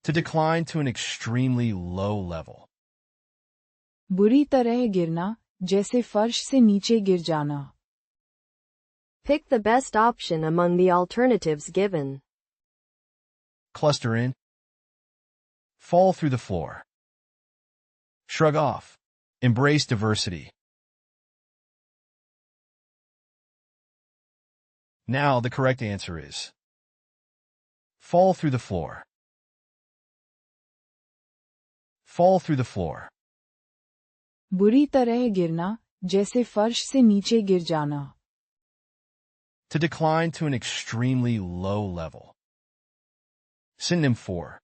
To decline to an extremely low level. बुरी तरह गिरना, जैसे फर्श से नीचे गिर जाना. Pick the best option among the alternatives given. Cluster in. Fall through the floor. Shrug off. Embrace diversity. Now the correct answer is fall through the floor. Fall through the floor. बुरी तरह गिरना, जैसे फर्श से नीचे गिर जाना. To decline to an extremely low level. Synonym for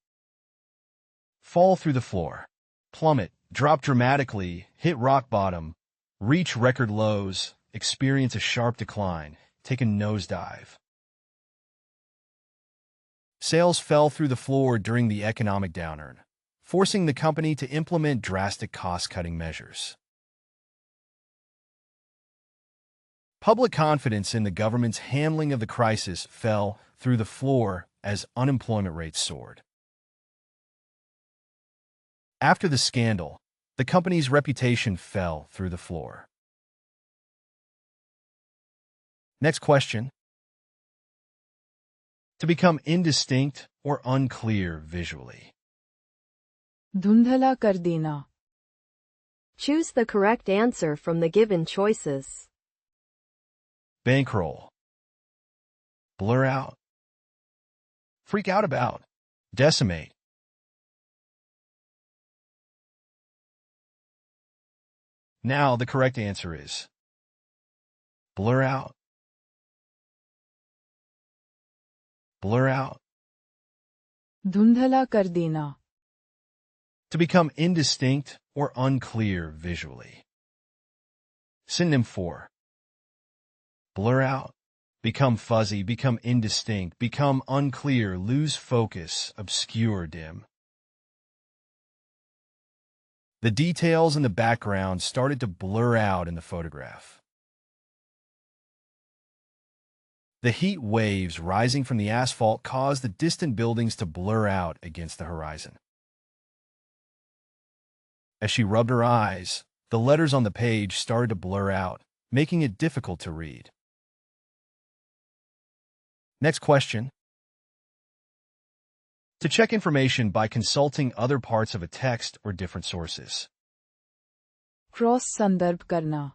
fall through the floor. Plummet, drop dramatically, hit rock bottom, reach record lows, experience a sharp decline, take a nosedive. Sales fell through the floor during the economic downturn, forcing the company to implement drastic cost-cutting measures. Public confidence in the government's handling of the crisis fell through the floor as unemployment rates soared. After the scandal, the company's reputation fell through the floor. Next question. To become indistinct or unclear visually. धुंधला कर देना. Choose the correct answer from the given choices. Bankroll. Blur out. Freak out about. Decimate. Now the correct answer is blur out. Blur out. धुंधला कर देना. To become indistinct or unclear visually. Synonym for blur out, become fuzzy, become indistinct, become unclear, lose focus, obscure, dim. The details in the background started to blur out in the photograph. The heat waves rising from the asphalt caused the distant buildings to blur out against the horizon. As she rubbed her eyes, the letters on the page started to blur out, making it difficult to read. Next question. To check information by consulting other parts of a text or different sources. Cross संदर्भ करना.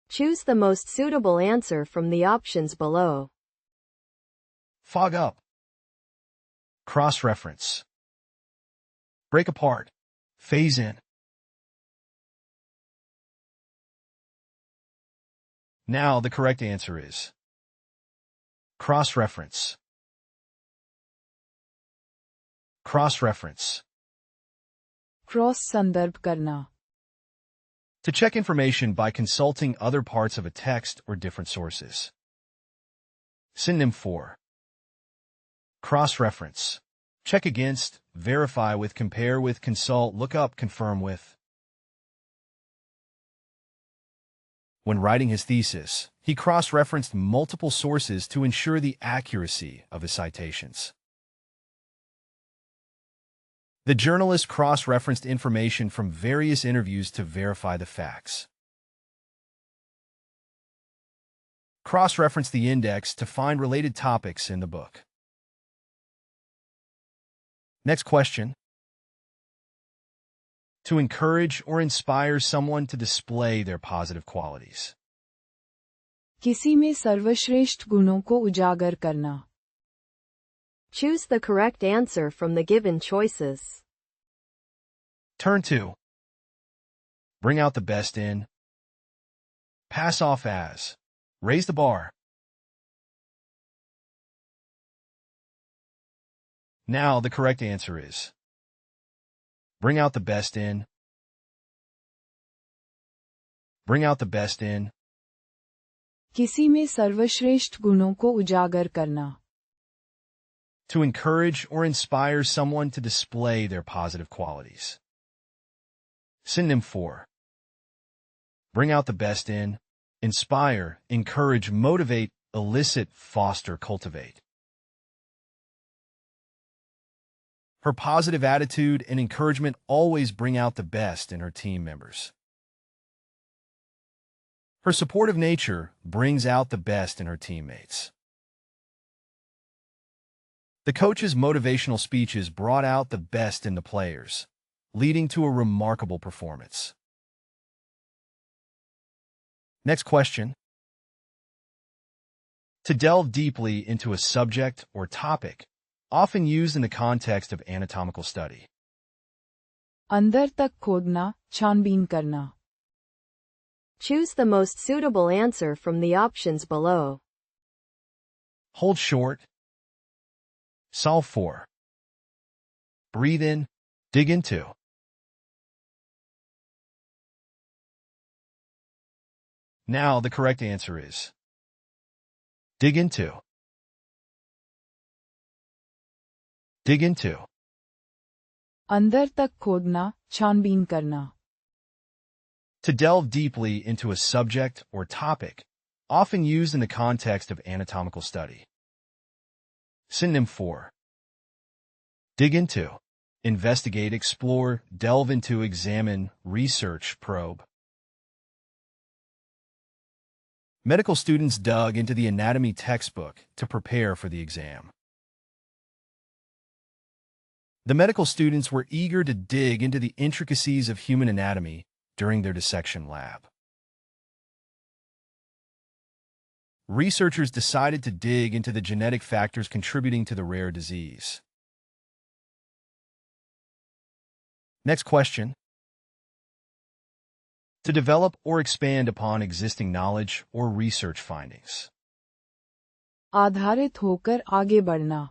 Choose the most suitable answer from the options below. Fog up. Cross-reference. Break apart. Phase in. Now the correct answer is cross-reference. Cross-reference. Cross संदर्भ करना. To check information by consulting other parts of a text or different sources. Synonym for cross-reference. Check against, verify with, compare with, consult, look up, confirm with. When writing his thesis, he cross-referenced multiple sources to ensure the accuracy of his citations. The journalist cross-referenced information from various interviews to verify the facts. Cross-reference the index to find related topics in the book. Next question. To encourage or inspire someone to display their positive qualities. किसी में सर्वश्रेष्ठ गुणों को उजागर करना. Choose the correct answer from the given choices. Turn to. Bring out the best in. Pass off as. Raise the bar. Now the correct answer is bring out the best in. Bring out the best in. किसी में सर्वश्रेष्ठ गुणों को उजागर करना. To encourage or inspire someone to display their positive qualities. Synonym for bring out the best in, inspire, encourage, motivate, elicit, foster, cultivate. Her positive attitude and encouragement always bring out the best in her team members. Her supportive nature brings out the best in her teammates. The coach's motivational speeches brought out the best in the players, leading to a remarkable performance. Next question. To delve deeply into a subject or topic, often used in the context of anatomical study. अंदर तक खोदना, छानबीन करना. Choose the most suitable answer from the options below. Hold short. Solve for. Breathe in. Dig into. Now the correct answer is dig into. Dig into. अंदर तक खोदना, छानबीन करना. To delve deeply into a subject or topic, often used in the context of anatomical study. Synonym for dig into, investigate, explore, delve into, examine, research, probe. Medical students dug into the anatomy textbook to prepare for the exam. The medical students were eager to dig into the intricacies of human anatomy during their dissection lab. Researchers decided to dig into the genetic factors contributing to the rare disease. Next question. To develop or expand upon existing knowledge or research findings. आधारित होकर आगे बढ़ना.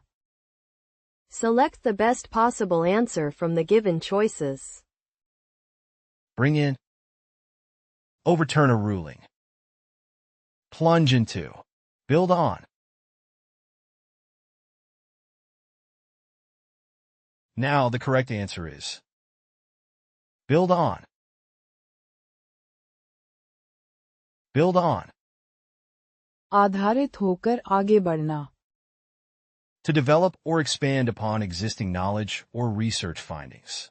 Select the best possible answer from the given choices. Bring in. Overturn a ruling. Plunge into. Build on. Now the correct answer is build on. Build on. आधारित होकर आगे बढ़ना. To develop or expand upon existing knowledge or research findings.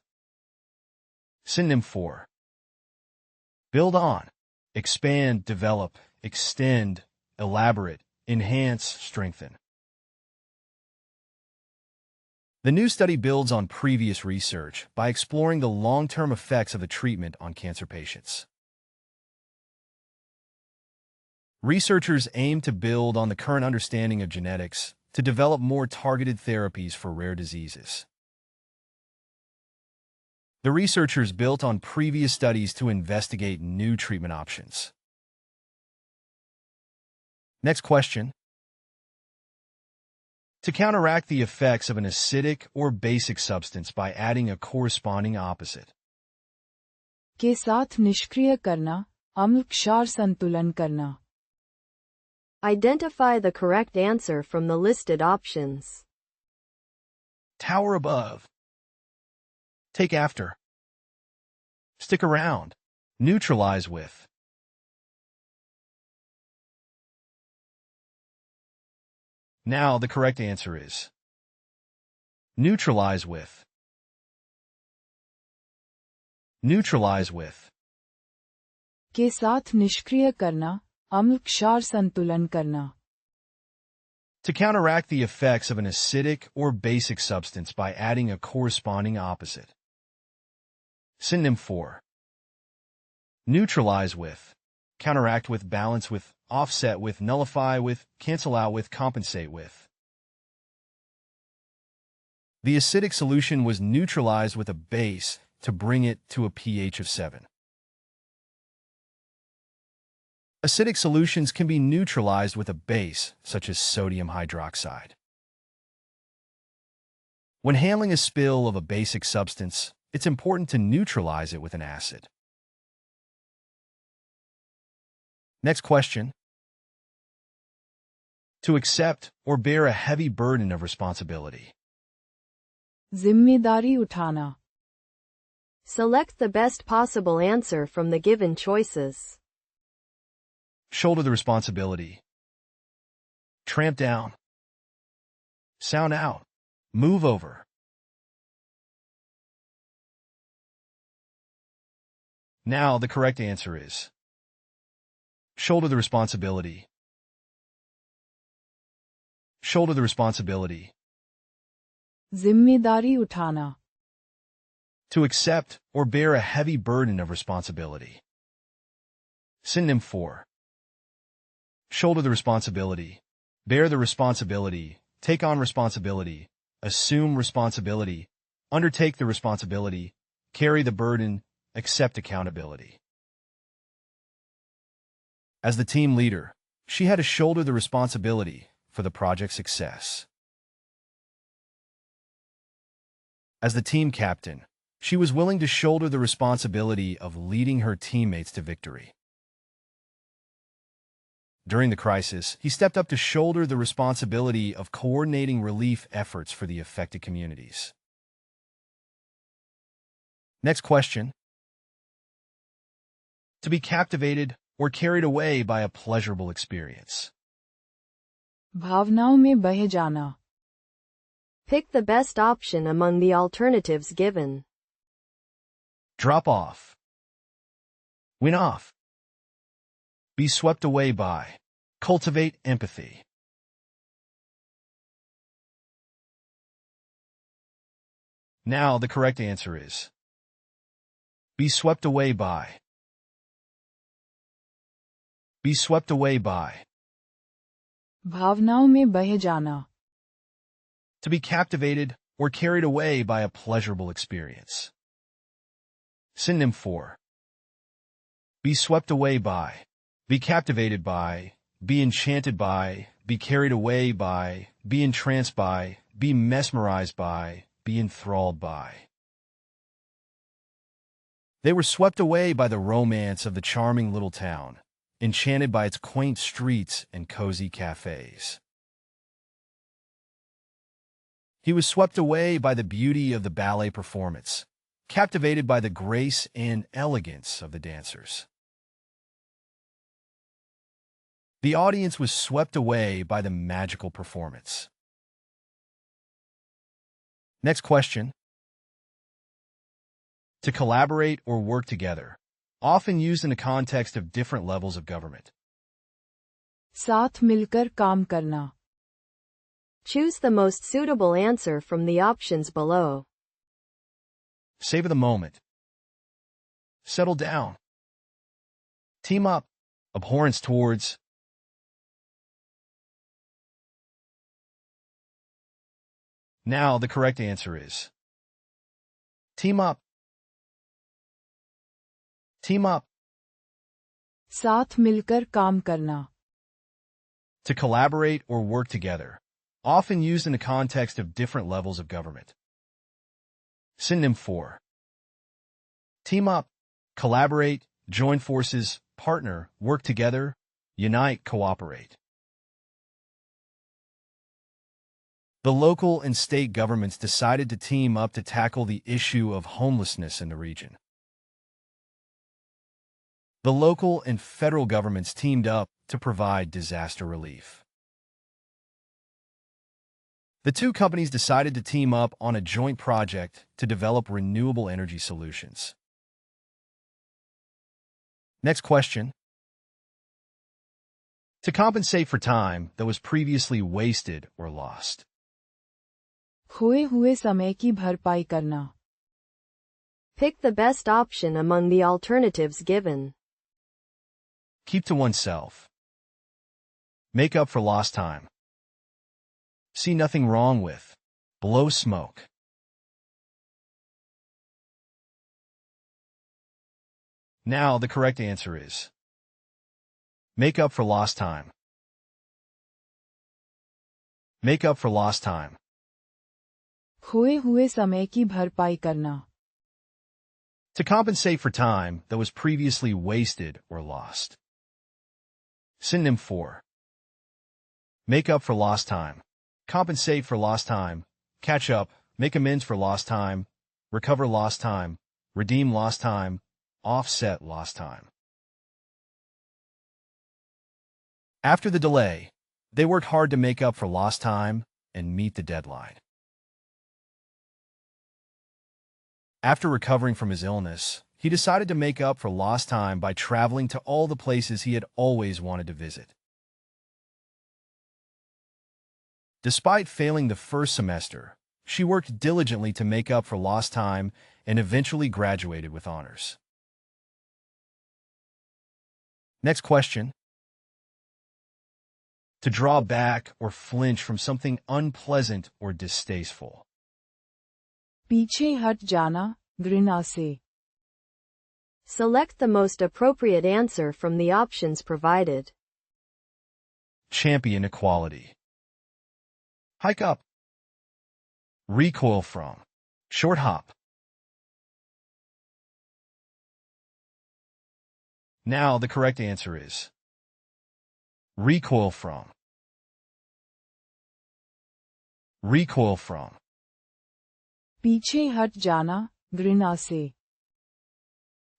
Synonym for build on, expand, develop, extend, elaborate, enhance, strengthen. The new study builds on previous research by exploring the long-term effects of a treatment on cancer patients. Researchers aim to build on the current understanding of genetics to develop more targeted therapies for rare diseases. The researchers built on previous studies to investigate new treatment options. Next question. To counteract the effects of an acidic or basic substance by adding a corresponding opposite. के साथ निष्क्रिय करना, अम्ल क्षार संतुलन करना. Identify the correct answer from the listed options. Tower above. Take after. Stick around. Neutralize with. Now the correct answer is neutralize with. Neutralize with. के साथ निष्क्रिय करना, अम्ल क्षार संतुलन करना. To counteract the effects of an acidic or basic substance by adding a corresponding opposite. Synonym for neutralize with, counteract with, balance with, offset with, nullify with, cancel out with, compensate with. The acidic solution was neutralized with a base to bring it to a pH of 7. Acidic solutions can be neutralized with a base, such as sodium hydroxide. When handling a spill of a basic substance, it's important to neutralize it with an acid. Next question. To accept or bear a heavy burden of responsibility. जिम्मेदारी उठाना. Select the best possible answer from the given choices. Shoulder the responsibility. Tramp down. Sound out. Move over. Now, the correct answer is shoulder the responsibility. Shoulder the responsibility. जिम्मेदारी उठाना, To accept or bear a heavy burden of responsibility. Synonym for shoulder the responsibility, bear the responsibility, take on responsibility, assume responsibility, undertake the responsibility, carry the burden, accept accountability. As the team leader, she had to shoulder the responsibility for the project's success. As the team captain, she was willing to shoulder the responsibility of leading her teammates to victory. During the crisis, he stepped up to shoulder the responsibility of coordinating relief efforts for the affected communities. Next question. To be captivated or carried away by a pleasurable experience. भावनाओं में बह जाना, Pick the best option among the alternatives given. Drop off. Win off. Be swept away by. Cultivate empathy. Now, the correct answer is be swept away by. Be swept away by. भावनाओं में बह जाना, To be captivated or carried away by a pleasurable experience. Synonym for be swept away by, be captivated by, be enchanted by, be carried away by, be entranced by, be mesmerized by, be enthralled by. They were swept away by the romance of the charming little town, enchanted by its quaint streets and cozy cafes. He was swept away by the beauty of the ballet performance, captivated by the grace and elegance of the dancers. The audience was swept away by the magical performance. Next question. To collaborate or work together, often used in the context of different levels of government. साथ मिलकर काम करना, Choose the most suitable answer from the options below. Savor the moment. Settle down. Team up. Abhorrence towards. Now, the correct answer is team up. Team up. साथ मिलकर काम करना, To collaborate or work together, often used in the context of different levels of government. Synonym for team up, collaborate, join forces, partner, work together, unite, cooperate. The local and state governments decided to team up to tackle the issue of homelessness in the region. The local and federal governments teamed up to provide disaster relief. The two companies decided to team up on a joint project to develop renewable energy solutions. Next question. To compensate for time that was previously wasted or lost. खोए हुए समय की भरपाई करना, Pick the best option among the alternatives given. Keep to oneself. Make up for lost time. See nothing wrong with. Blow smoke. Now, the correct answer is make up for lost time. Make up for lost time. खोए हुए समय की भरपाई करना, To compensate for time that was previously wasted or lost. Synonym for make up for lost time, compensate for lost time, catch up, make amends for lost time, recover lost time, redeem lost time, offset lost time. After the delay, they worked hard to make up for lost time and meet the deadline. After recovering from his illness, he decided to make up for lost time by traveling to all the places he had always wanted to visit. Despite failing the first semester, she worked diligently to make up for lost time and eventually graduated with honors. Next question. To draw back or flinch from something unpleasant or distasteful. पीछे हट जाना, घृणा से. Select the most appropriate answer from the options provided. Champion equality. Hike up. Recoil from. Short hop. Now the correct answer is recoil from. Recoil from. पीछे हट जाना, घृणा से.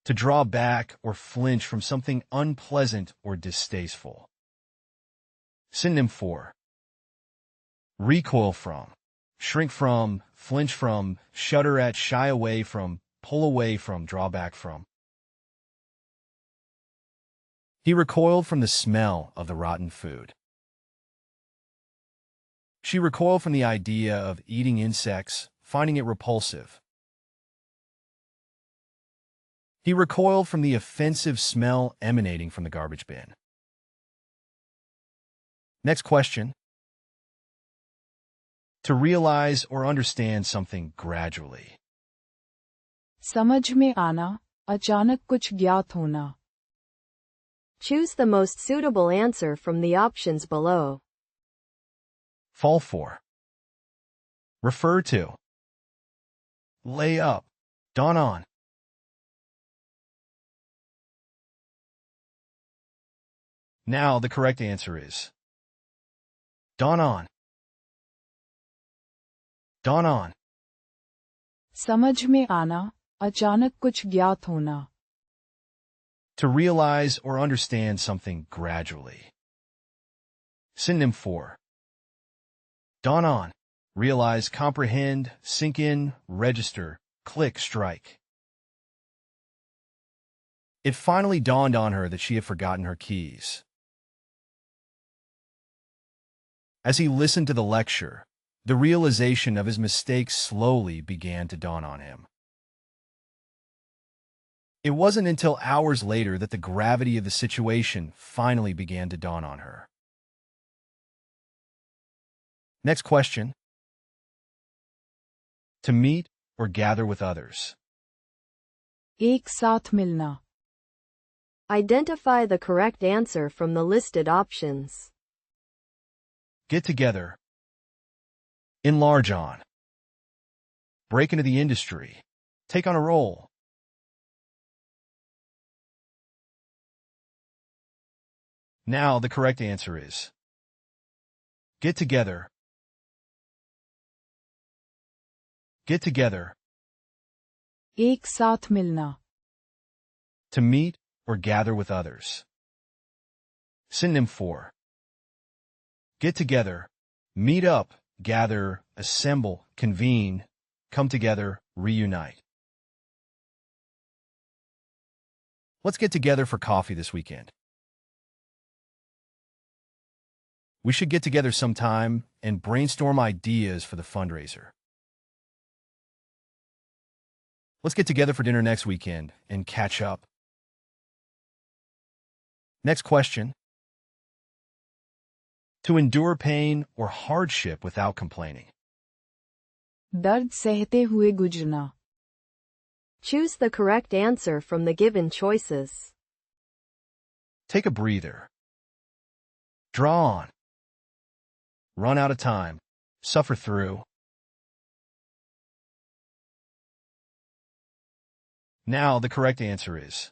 To draw back or flinch from something unpleasant or distasteful. Synonym for recoil from, shrink from, flinch from, shudder at, shy away from, pull away from, draw back from. He recoiled from the smell of the rotten food. She recoiled from the idea of eating insects, finding it repulsive. He recoiled from the offensive smell emanating from the garbage bin. Next question. To realize or understand something gradually. समझ में आना, अचानक कुछ ज्ञात होना. Choose the most suitable answer from the options below. Fall for. Refer to. Lay up. Dawn on. Now the correct answer is dawn on. Dawn on. समझ में आना, अचानक कुछ ज्ञात होना. To realize or understand something gradually. Synonym for dawn on. Realize, comprehend, sink in, register, click, strike. It finally dawned on her that she had forgotten her keys. As he listened to the lecture, the realization of his mistake slowly began to dawn on him. It wasn't until hours later that the gravity of the situation finally began to dawn on her. Next question. To meet or gather with others. एक साथ मिलना. Identify the correct answer from the listed options. Get together. Enlarge on. Break into the industry. Take on a role. Now the correct answer is get together. Get together. एक साथ मिलना. To meet or gather with others. Synonym for get together, meet up, gather, assemble, convene, come together, reunite. Let's get together for coffee this weekend. We should get together sometime and brainstorm ideas for the fundraiser. Let's get together for dinner next weekend and catch up. Next question. To endure pain or hardship without complaining. दर्द सहते हुए गुजरना. Choose the correct answer from the given choices. Take a breather. Draw on. Run out of time. Suffer through. Now the correct answer is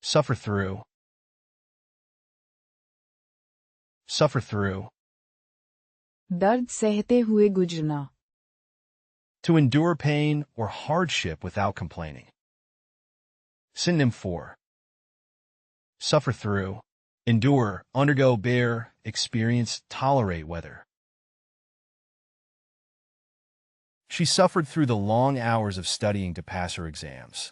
suffer through. Suffer through. दर्द सहते हुए गुजरना. To endure pain or hardship without complaining. Synonym for suffer through, endure, undergo, bear, experience, tolerate, weather. She suffered through the long hours of studying to pass her exams.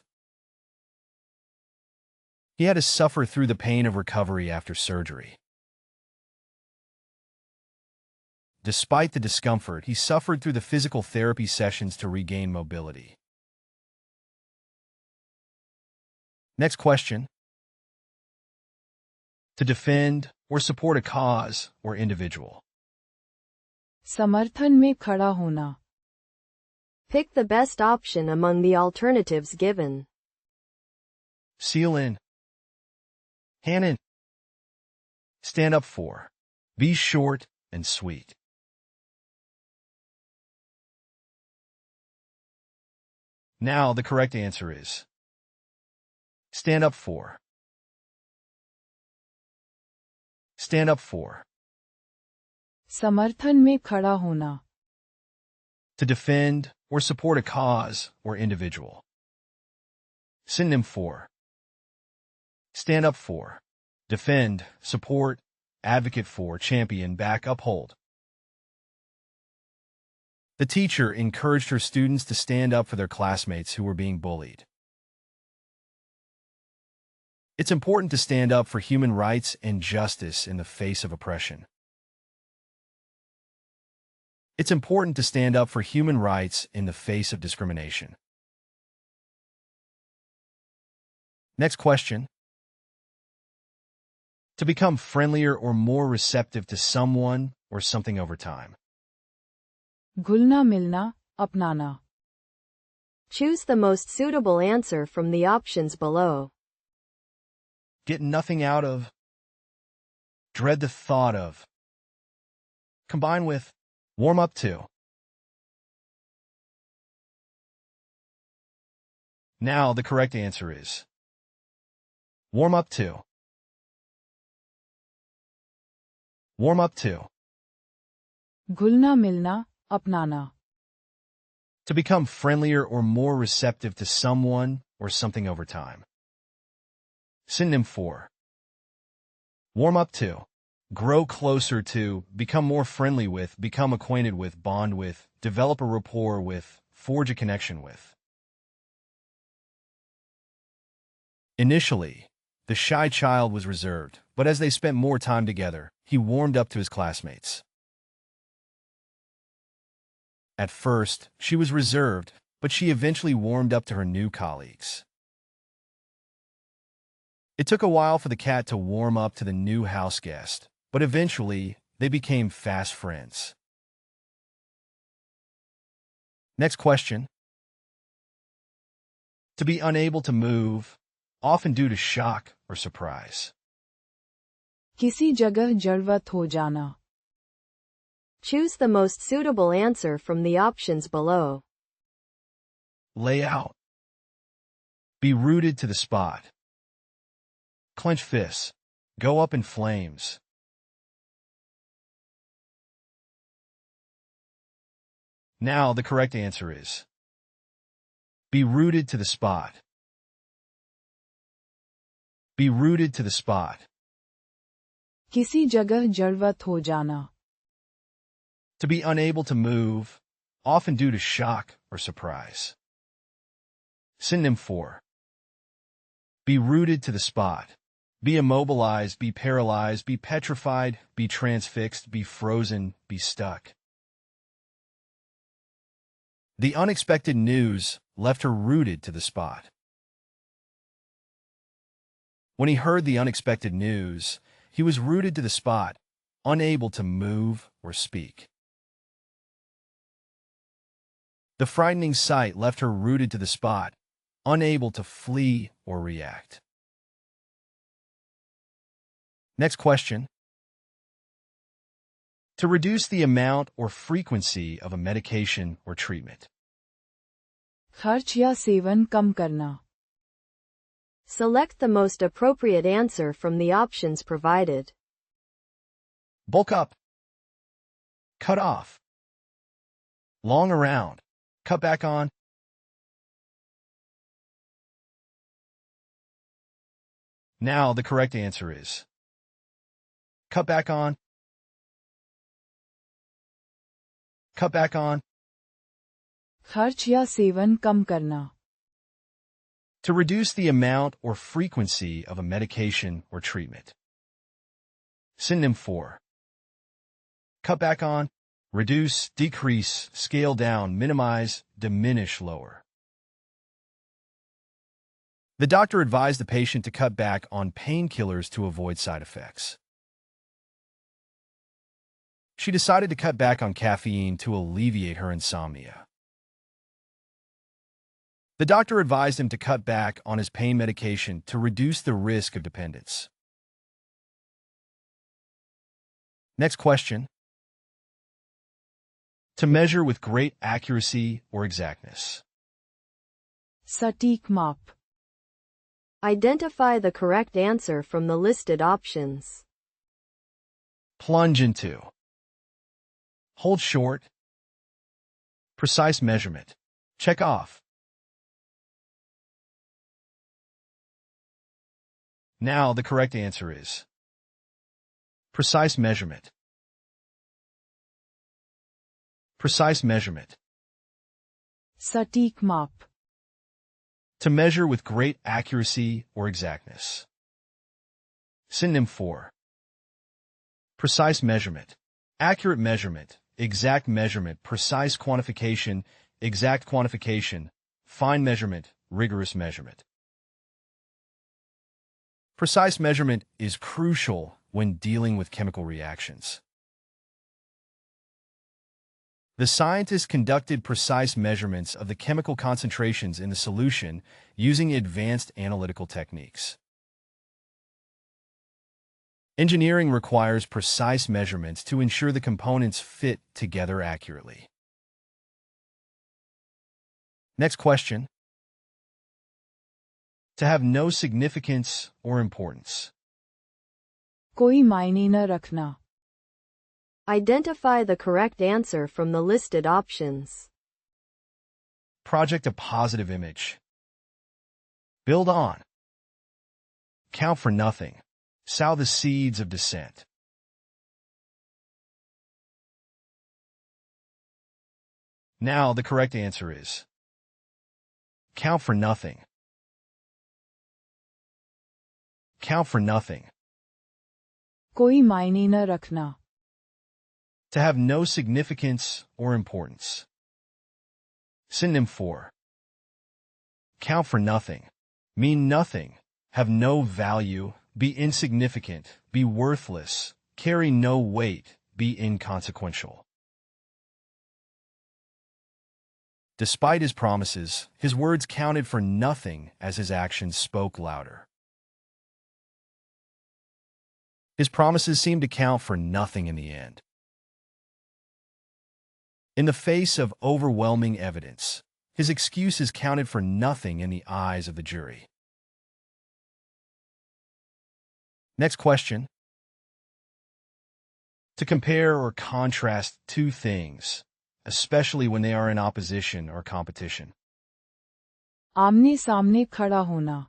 He had to suffer through the pain of recovery after surgery. Despite the discomfort, he suffered through the physical therapy sessions to regain mobility. Next question. To defend or support a cause or individual. समर्थन में खड़ा होना. Pick the best option among the alternatives given. Seal in. Hand in. Stand up for. Be short and sweet. Now the correct answer is stand up for. Stand up for. समर्थन में खड़ा होना. To defend or support a cause or individual. Synonym for. Stand up for. Defend, support, advocate for, champion, back, uphold. The teacher encouraged her students to stand up for their classmates who were being bullied. It's important to stand up for human rights and justice in the face of oppression. It's important to stand up for human rights in the face of discrimination. Next question. To become friendlier or more receptive to someone or something over time. घुलना मिलना, अपनाना. Choose the most suitable answer from the options below. Get nothing out of. Dread the thought of. Combine with. Warm up to. Now the correct answer is warm up to. Warm up to. घुलना मिलना, अपनाना. To become friendlier or more receptive to someone or something over time. Synonym for. Warm up to. Grow closer to, become more friendly with, become acquainted with, bond with, develop a rapport with, forge a connection with. Initially, the shy child was reserved, but as they spent more time together, he warmed up to his classmates. At first, she was reserved, but she eventually warmed up to her new colleagues. It took a while for the cat to warm up to the new house guest, but eventually, they became fast friends. Next question. To be unable to move, often due to shock or surprise. किसी जगह जड़वत हो जाना. Choose the most suitable answer from the options below. Lay out. Be rooted to the spot. Clench fists. Go up in flames. Now the correct answer is be rooted to the spot. Be rooted to the spot. किसी जगह जड़वत हो जाना. To be unable to move, often due to shock or surprise. Synonym for. Be rooted to the spot. Be immobilized, be paralyzed, be petrified, be transfixed, be frozen, be stuck. The unexpected news left her rooted to the spot. When he heard the unexpected news, he was rooted to the spot, unable to move or speak. The frightening sight left her rooted to the spot, unable to flee or react. Next question. To reduce the amount or frequency of a medication or treatment. खर्च या seven कम करना. Select the most appropriate answer from the options provided. Bulk up. Cut off. Long around. Cut back on. Now the correct answer is cut back on. Cut back on. खर्च या seven कम करना. To reduce the amount or frequency of a medication or treatment. Synonym for cut back on, reduce, decrease, scale down, minimize, diminish, lower. The doctor advised the patient to cut back on painkillers to avoid side effects. She decided to cut back on caffeine to alleviate her insomnia. The doctor advised him to cut back on his pain medication to reduce the risk of dependence. Next question. To measure with great accuracy or exactness. सटीक माप. Identify the correct answer from the listed options. Plunge into. Hold short. Precise measurement. Check off. Now the correct answer is precise measurement. Precise measurement. सटीक माप. To measure with great accuracy or exactness. Synonym for precise measurement. Accurate measurement, exact measurement, precise quantification, exact quantification, fine measurement, rigorous measurement. Precise measurement is crucial when dealing with chemical reactions. The scientists conducted precise measurements of the chemical concentrations in the solution using advanced analytical techniques. Engineering requires precise measurements to ensure the components fit together accurately. Next question. To have no significance or importance. कोई मायने न रखना. Identify the correct answer from the listed options. Project a positive image. Build on. Count for nothing. Sow the seeds of dissent. Now the correct answer is count for nothing. Count for nothing. कोई मायने न रखना. To have no significance or importance. Synonym for count for nothing. Mean nothing. Have no value. Be insignificant. Be worthless. Carry no weight. Be inconsequential. Despite his promises, his words counted for nothing as his actions spoke louder. His promises seemed to count for nothing in the end. In the face of overwhelming evidence, his excuses counted for nothing in the eyes of the jury. Next question. To compare or contrast two things, especially when they are in opposition or competition. आमने सामने खड़ा होना.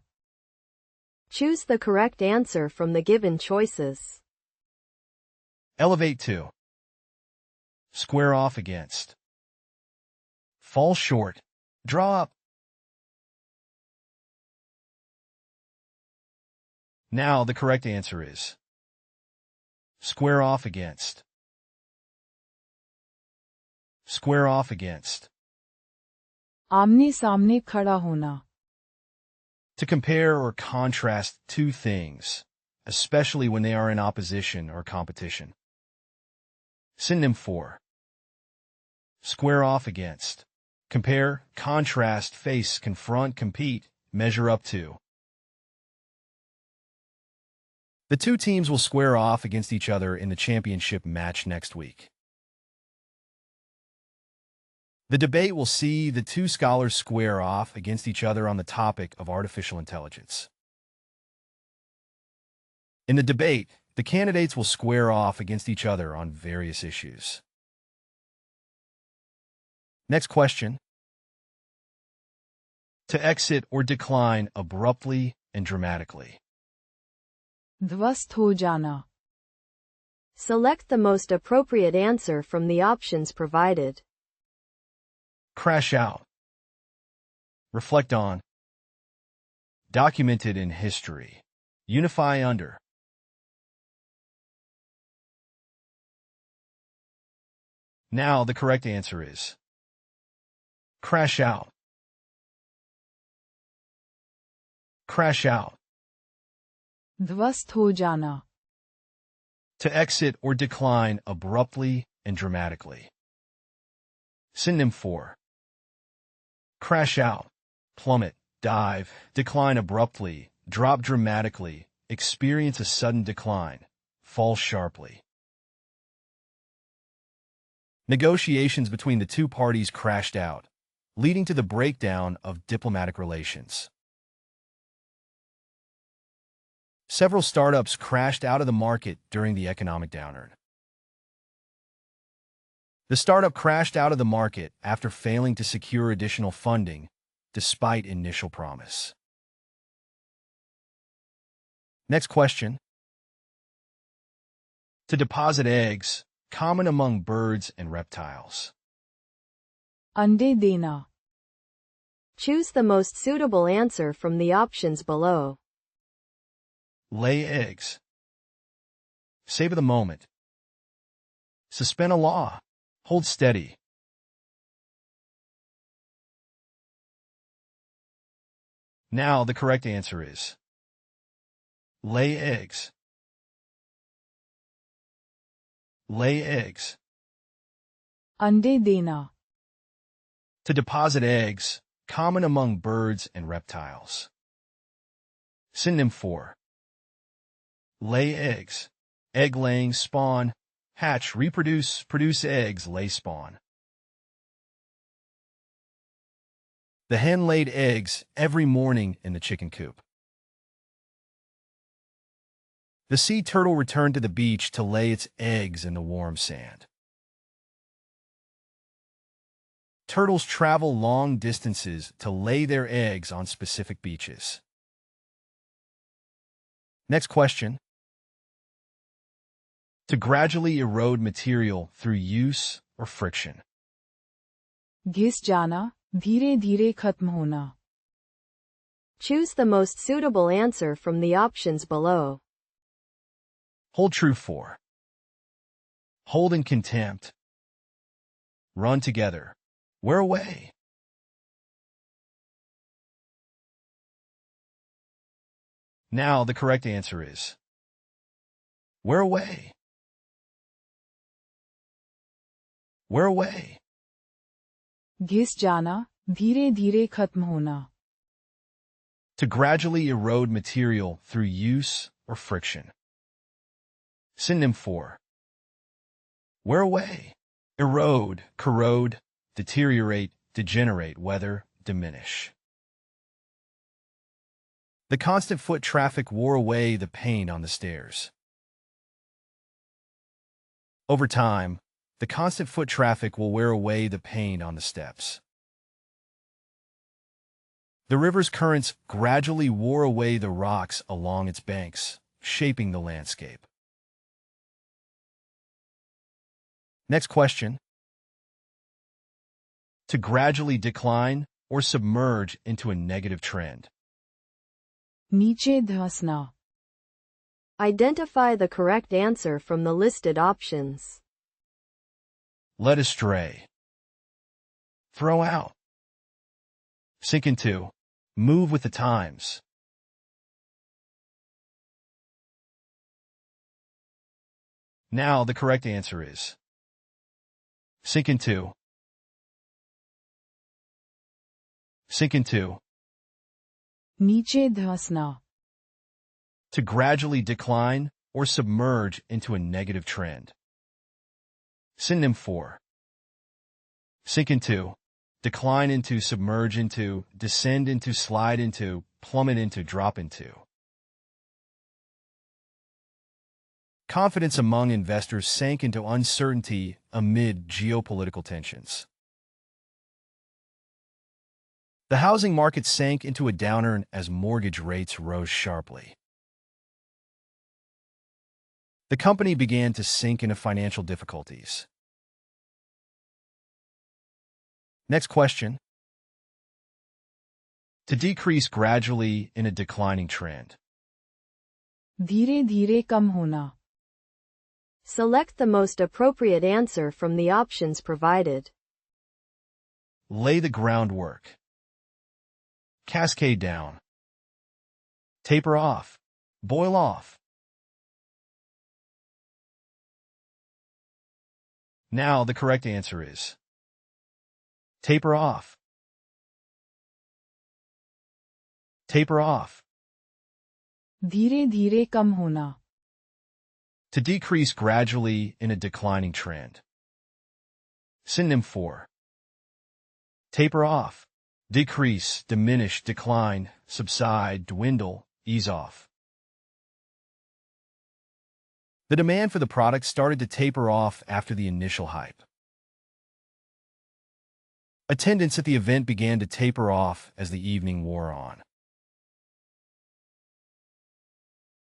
Choose the correct answer from the given choices. Elevate to. Square off against. Fall short. Draw up. Now the correct answer is square off against. Square off against. आमने सामने खड़ा होना. To compare or contrast two things, especially when they are in opposition or competition. Synonym for square off against. Compare, contrast, face, confront, compete, measure up to. The two teams will square off against each other in the championship match next week. The debate will see the two scholars square off against each other on the topic of artificial intelligence. In the debate, the candidates will square off against each other on various issues. Next question. To exit or decline abruptly and dramatically. ध्वस्त हो जाना. Select the most appropriate answer from the options provided. Crash out. Reflect on. documented in history. Unify under. Now the correct answer is crash out. Crash out. ध्वस्त हो जाना, To exit or decline abruptly and dramatically. Synonym for crash out, plummet, dive, decline abruptly, drop dramatically, experience a sudden decline, fall sharply. Negotiations between the two parties crashed out, leading to the breakdown of diplomatic relations. Several startups crashed out of the market during the economic downturn. The startup crashed out of the market after failing to secure additional funding despite initial promise. Next question. To deposit eggs, common among birds and reptiles. अंडे देना, Choose the most suitable answer from the options below. Lay eggs. Savor the moment. Suspend a law. Hold steady. Now the correct answer is lay eggs. Lay eggs. अंडे देना, To deposit eggs, common among birds and reptiles. Synonym for lay eggs. Egg laying, spawn, hatch, reproduce, produce eggs, lay spawn. The hen laid eggs every morning in the chicken coop. The sea turtle returned to the beach to lay its eggs in the warm sand. Turtles travel long distances to lay their eggs on specific beaches. Next question. To gradually erode material through use or friction. घिस जाना, धीरे धीरे खत्म होना, Choose the most suitable answer from the options below. Hold true for. Hold in contempt. Run together. Wear away. Now the correct answer is wear away. Wear away. घिस जाना, धीरे धीरे खत्म होना, To gradually erode material through use or friction. Synonym for wear away. Erode, corrode, deteriorate, degenerate, weather, diminish. The constant foot traffic wore away the pain on the stairs. Over time, the constant foot traffic will wear away the pain on the steps. The river's currents gradually wore away the rocks along its banks, shaping the landscape. Next question. To gradually decline or submerge into a negative trend. नीचे धंसना, Identify the correct answer from the listed options. Led astray. Throw out. Sink into. Move with the times. Now the correct answer is sink into. Sink into. नीचे धंसना, To gradually decline or submerge into a negative trend. Synonym for sink into, decline into, submerge into, descend into, slide into, plummet into, drop into. Confidence among investors sank into uncertainty amid geopolitical tensions. The housing market sank into a downturn as mortgage rates rose sharply. The company began to sink into financial difficulties. Next question. To decrease gradually in a declining trend. धीरे धीरे कम होना. Select the most appropriate answer from the options provided. Lay the groundwork. Cascade down. Taper off. Boil off. Now the correct answer is taper off. Taper off. धीरे धीरे कम होना. To decrease gradually in a declining trend. Synonym for taper off. Decrease, diminish, decline, subside, dwindle, ease off. The demand for the product started to taper off after the initial hype. Attendance at the event began to taper off as the evening wore on.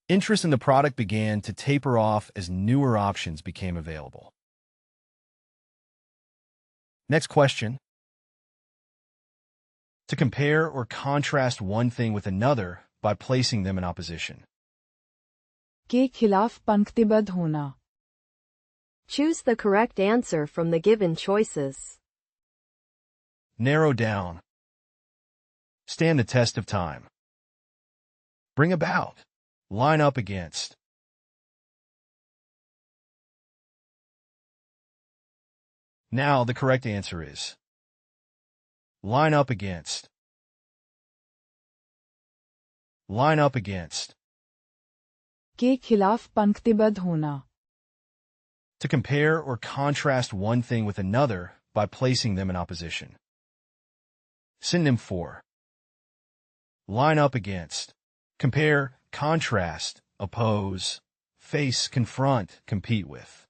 Interest in the product began to taper off as newer options became available. Next question. To compare or contrast one thing with another by placing them in opposition. के खिलाफ पंक्तिबद्ध होना. Choose the correct answer from the given choices. Narrow down. Stand the test of time. Bring about. Line up against. Now the correct answer is line up against. Line up against. के खिलाफ पंक्तिबद्ध होना. To compare or contrast one thing with another by placing them in opposition. Synonym for line up against. Compare, contrast, oppose, face, confront, compete with.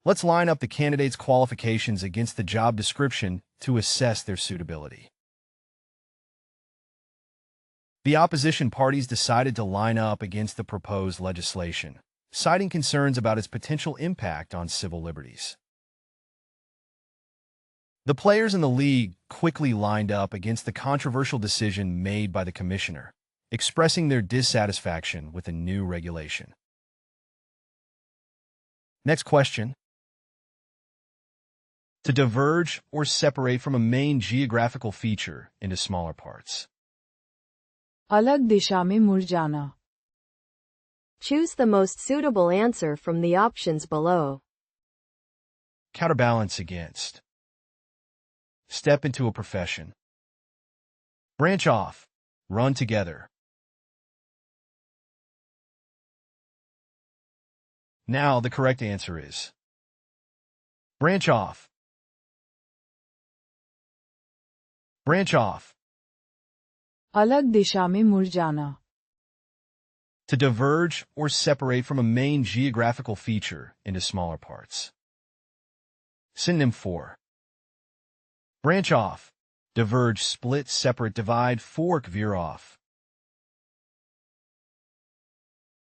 Let's line up the candidate's qualifications against the job description to assess their suitability. The opposition parties decided to line up against the proposed legislation, citing concerns about its potential impact on civil liberties. The players in the league quickly lined up against the controversial decision made by the commissioner, expressing their dissatisfaction with the new regulation. Next question. To diverge or separate from a main geographical feature into smaller parts. अलग दिशा में मुड़ जाना. Choose the most suitable answer from the options below. Counterbalance against. Step into a profession. Branch off. Run together. Now the correct answer is branch off. Branch off. अलग दिशा में मुड़ जाना. To diverge or separate from a main geographical feature into smaller parts. Synonym for branch off. Diverge, split, separate, divide, fork, veer off.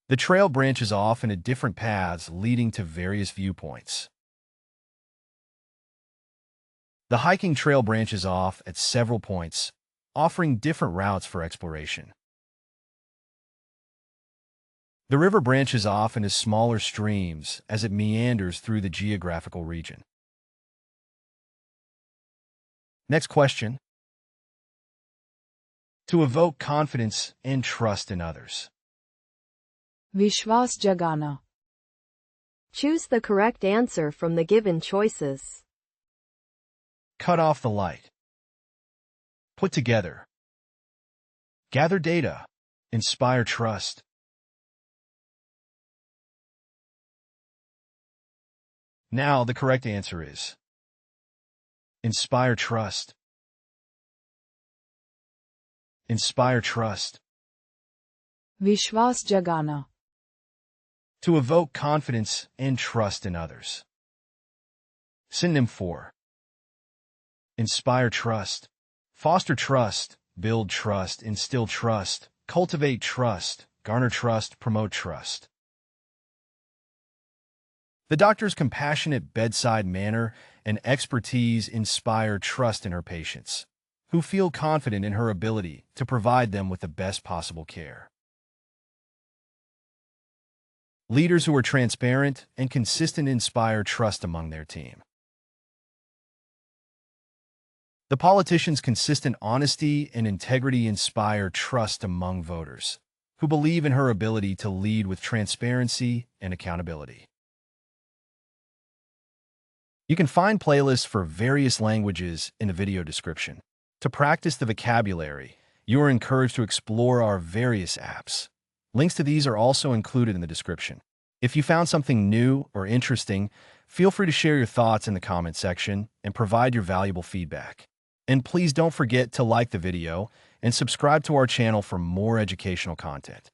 The trail branches off into different paths leading to various viewpoints. The hiking trail branches off at several points, offering different routes for exploration. The river branches off into smaller streams as it meanders through the geographical region. Next question. To evoke confidence and trust in others. विश्वास जगाना. Choose the correct answer from the given choices. Cut off the light. Put together. Gather data. Inspire trust. Now the correct answer is inspire trust. Inspire trust. विश्वास जगाना. To evoke confidence and trust in others. Synonym for inspire trust. Foster trust, build trust, instill trust, cultivate trust, garner trust, promote trust. The doctor's compassionate bedside manner and expertise inspire trust in her patients, who feel confident in her ability to provide them with the best possible care. Leaders who are transparent and consistent inspire trust among their team. The politician's consistent honesty and integrity inspire trust among voters, who believe in her ability to lead with transparency and accountability. You can find playlists for various languages in the video description. To practice the vocabulary, you are encouraged to explore our various apps. Links to these are also included in the description. If you found something new or interesting, feel free to share your thoughts in the comment section and provide your valuable feedback. And please don't forget to like the video and subscribe to our channel for more educational content.